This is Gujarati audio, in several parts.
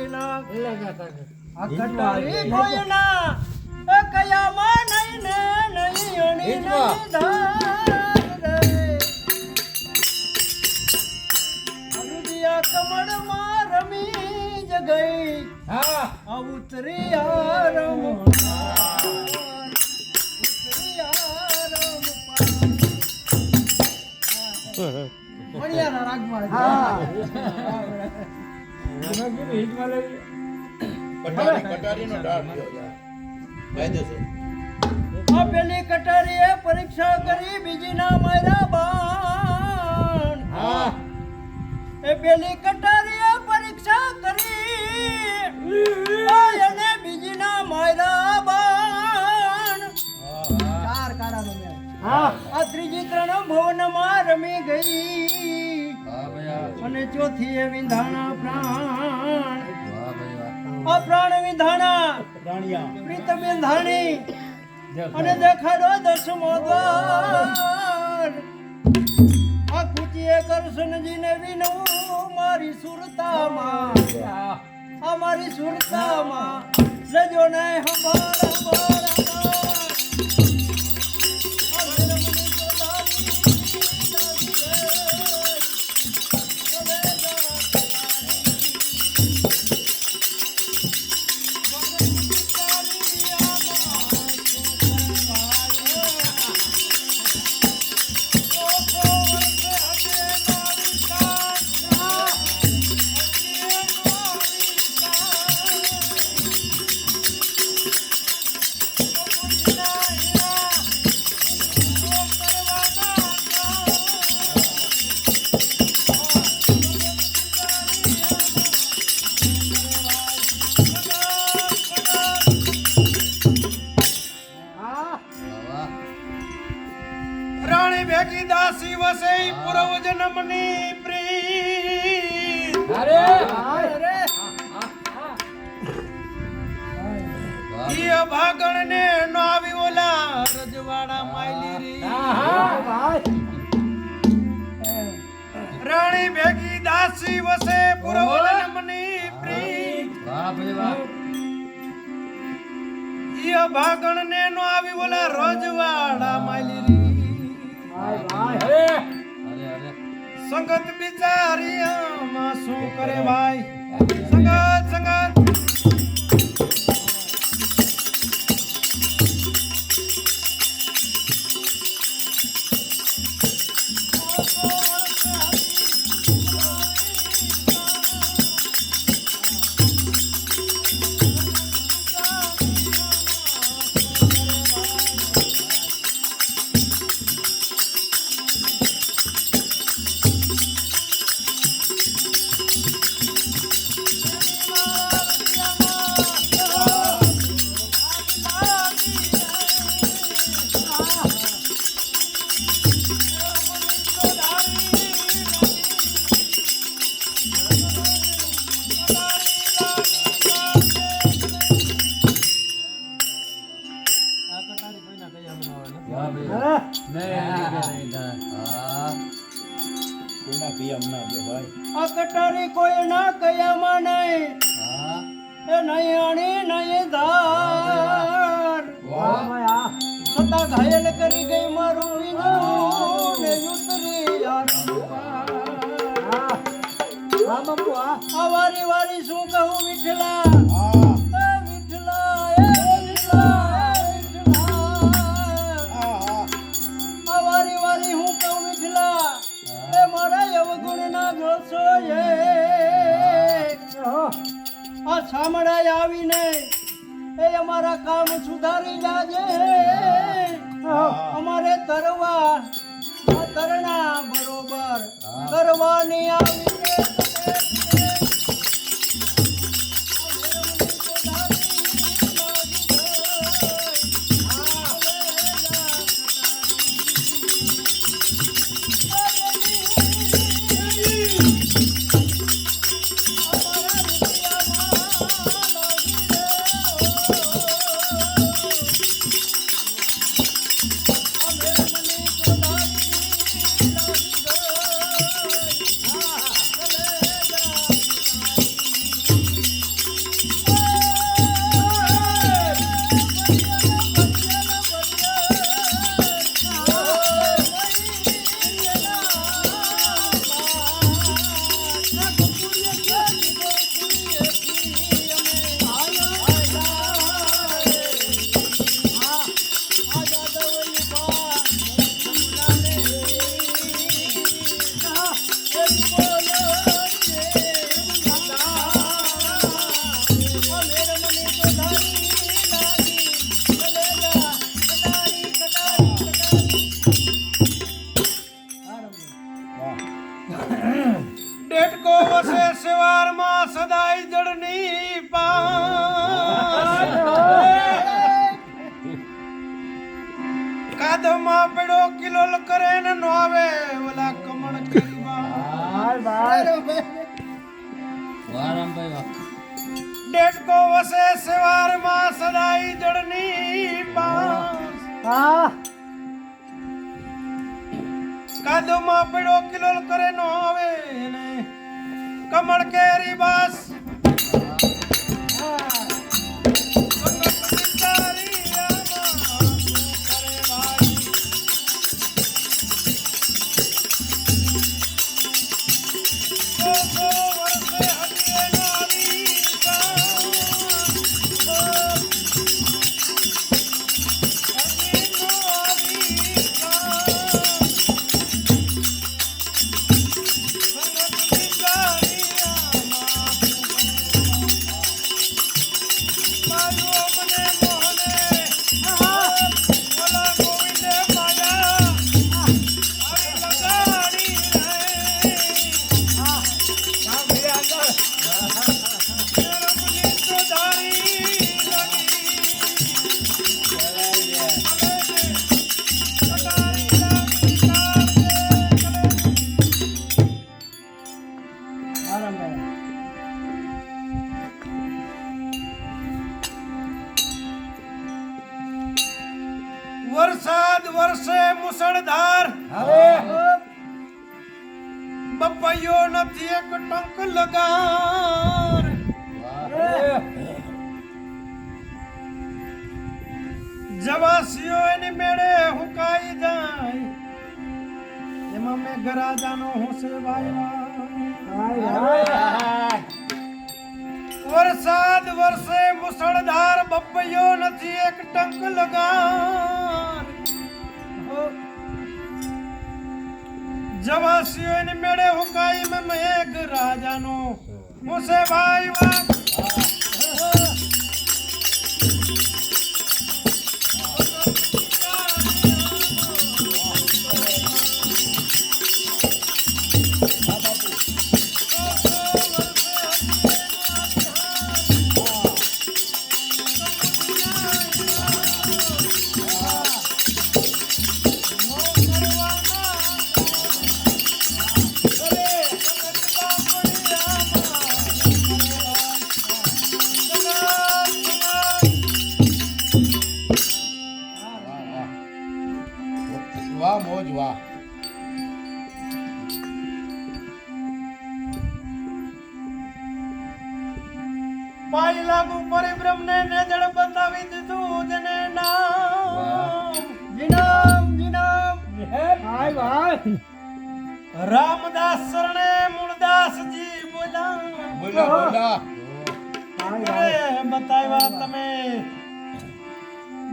કોઈના આ કટારી કોઈના એ કયામાં નહીં ને નહીં અણી નહીં ધાર રે અરુદિયા કમળમાં રમી જ ગઈ આ ઉતરી આરમ મણિયાના રાગમાં કટારીનો ડાળ થયો યાર કાયદેસર આ પેલી કટારીએ પરીક્ષા કરી બીજી ના માર્યા બાણ એ પેલી કટારીએ પરીક્ષા કરી એને બીજી ના માર્યા બાણ ચાર કારાનો મેળ આ ત્રીજી ત્રણ ભુવનમાં રમી ગઈ અને ચોથી એ વિંધાણા પ્રાણ આ પ્રાણ વિંધાણા પ્રીત વિંધાણી અને દેખાડો દસમો દ્વાર આ કુચીએ કરશનજીને વિનવું મારી સુરતામાં આ મારી સુરતામાં સજો ને હંભાર હંભાર ભેગી દાસી વસે પૂર્વ જન્મની પ્રીત અરે ઈ ભાગણ ને નો આવી ઓલા રજવાડા માયલી રાણી ભેગી દાસી વસે પૂર્વ જન્મની પ્રીત ઈ ભાગણ ને નો આવી ઓલા રજવાડા માયલી સંગત બિચારી આમાં શું કરે ભાઈ સંગત સંગત આ કટારી કોઈ ના કયામાં નહીં એ નહીં અણી નહીં ધાર છતાં ઘાયલ કરી ગઈ મારું વિનું ને ઉતરી આ વારી વારી શું કહું વિઠલા સામડાય આવીને એ અમારા કામ સુધારી જાજે અમારે તરણા બરોબર કરવાની આવીને કાદુમાં પડ્યો કિલોલ કરે ને નો આવે ઓલા કમળ કેરીમાં ડેટકો વસે સવારમાં સદાઈ જડની બાસ કાદુમાં પડ્યો કિલોલ કરે નો આવે ને કમળ કેરી બાસ વરસાદ વરસે મુસળધાર બપૈયો નથી એક ટંક લગાર જવાસીઓ એની મેળે હુકાઈ જાય એમાં મેં ગરાજાનો હોશે વાયવા વરસાદ વરસે મુસળધાર બપૈયો નથી એક ટંક લગાર જવાસીઓ એની મેળે હુકાઈ મેં મેઘ રાજાનો હોશે વાયવા વાહ મોજ વાહ પાઈ લાગુ પરિભ્રમ ને નજર બતાવી દીધું જને નામ જીનામ ભાઈ ભાઈ રામદાસ શરણે મૂળદાસજી બોલા બતાવ્યા તમે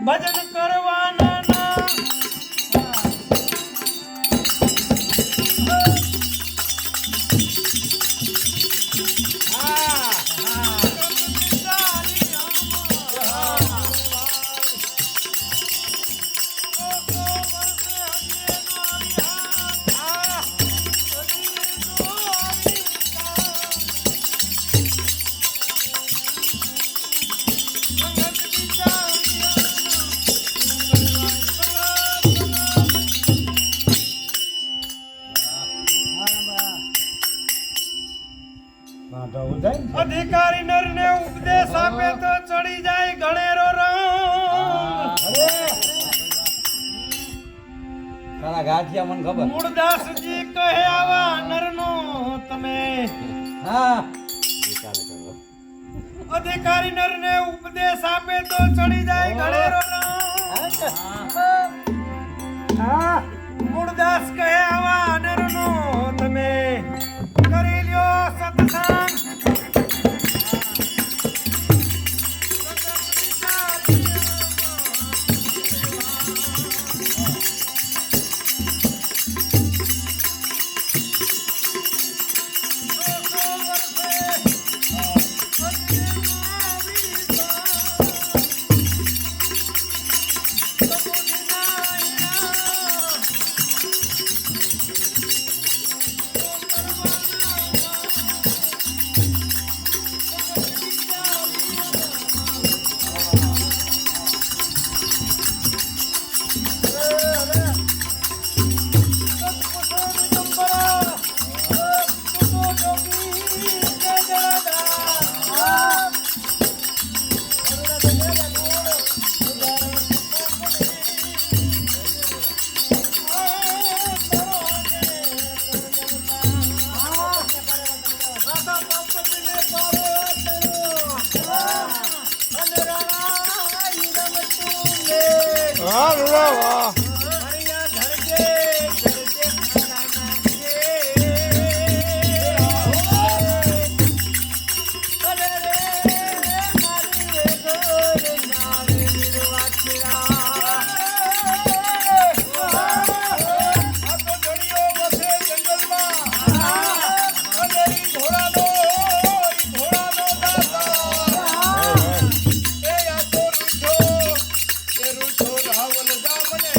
ભજન કરવાના ના અધિકારી નર ને ઉપદેશ આપે તો ચડી જાય ગણેરો રંગ તારા ગાંઠિયા મને ખબર મૂળદાસજી કહે આવા નરનો તમે હા અધિકારી નર ને ઉપદેશ આપે તો ચડી જાય ગણેરો રંગ મૂળદાસ કહે આવા નરનો તમે કરી લ્યો સત્સંગ વાહ રૂડા વાહ હરિયા ધરજે ધરજે ખાના નાખજે અરે રે મારી રે ગોર નાવી નિર્વાચરા આ તો જડિયો વસે જંગલમાં અને ઈ ઘોડાનો દાતા એ આ તો રૂઠો રાવલ જામને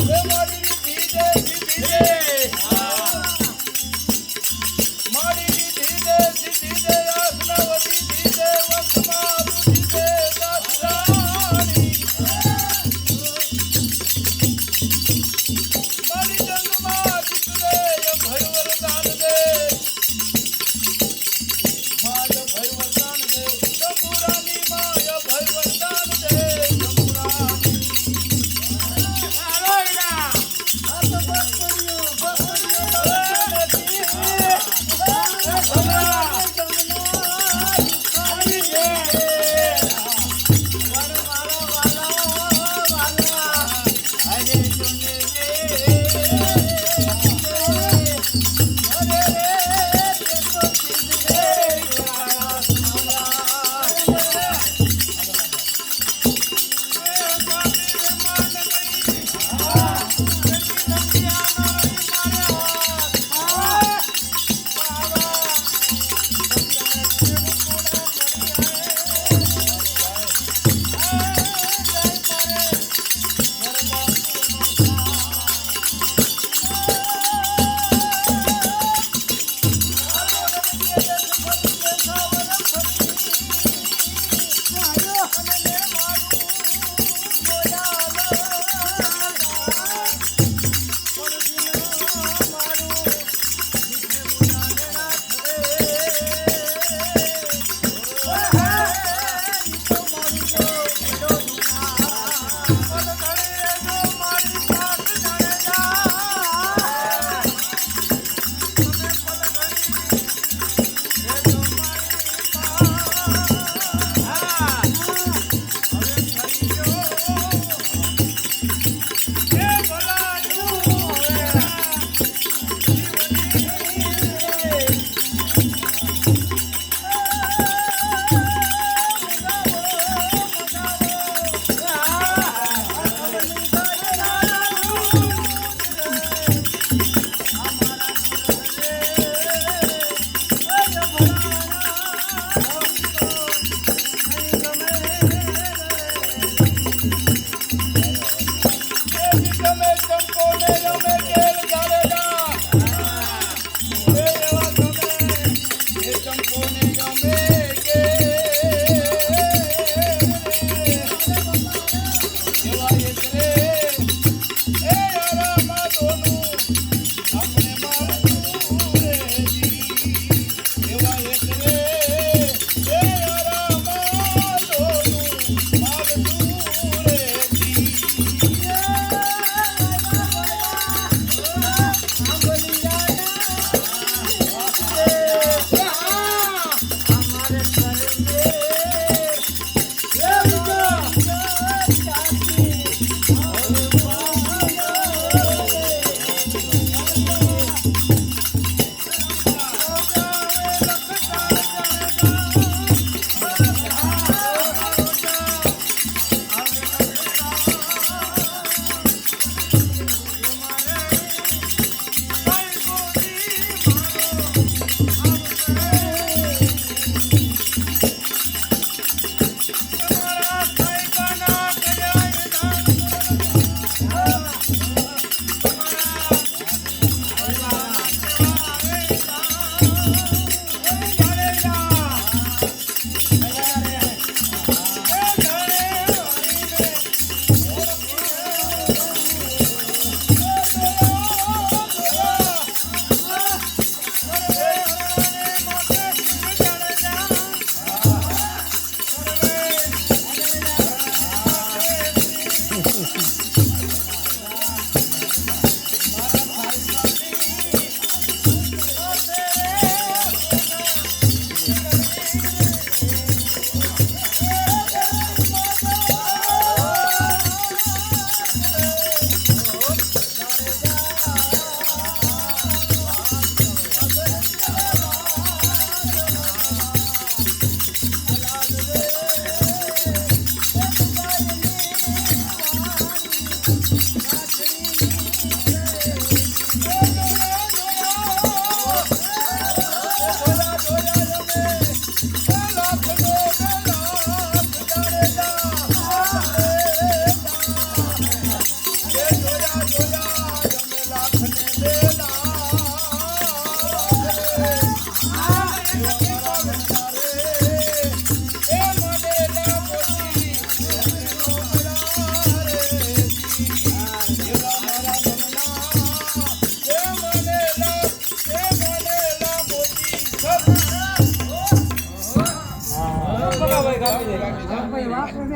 એ મારી રીધી દે સીધી દે મારી રીધી દે સીધી દે આસનાવતી દીદે વંશમાં રૂધી દે દાસરાણી મારી જંગમાં જીત દે ભય વરદાન દે માય ભય વરદાન દે શંભુરાની માય ભય વરદાન દે એવા મારા મનના એ માનેલા મોતી સબ ભાઈ કાપી દે. ભાઈ વાપરો ને.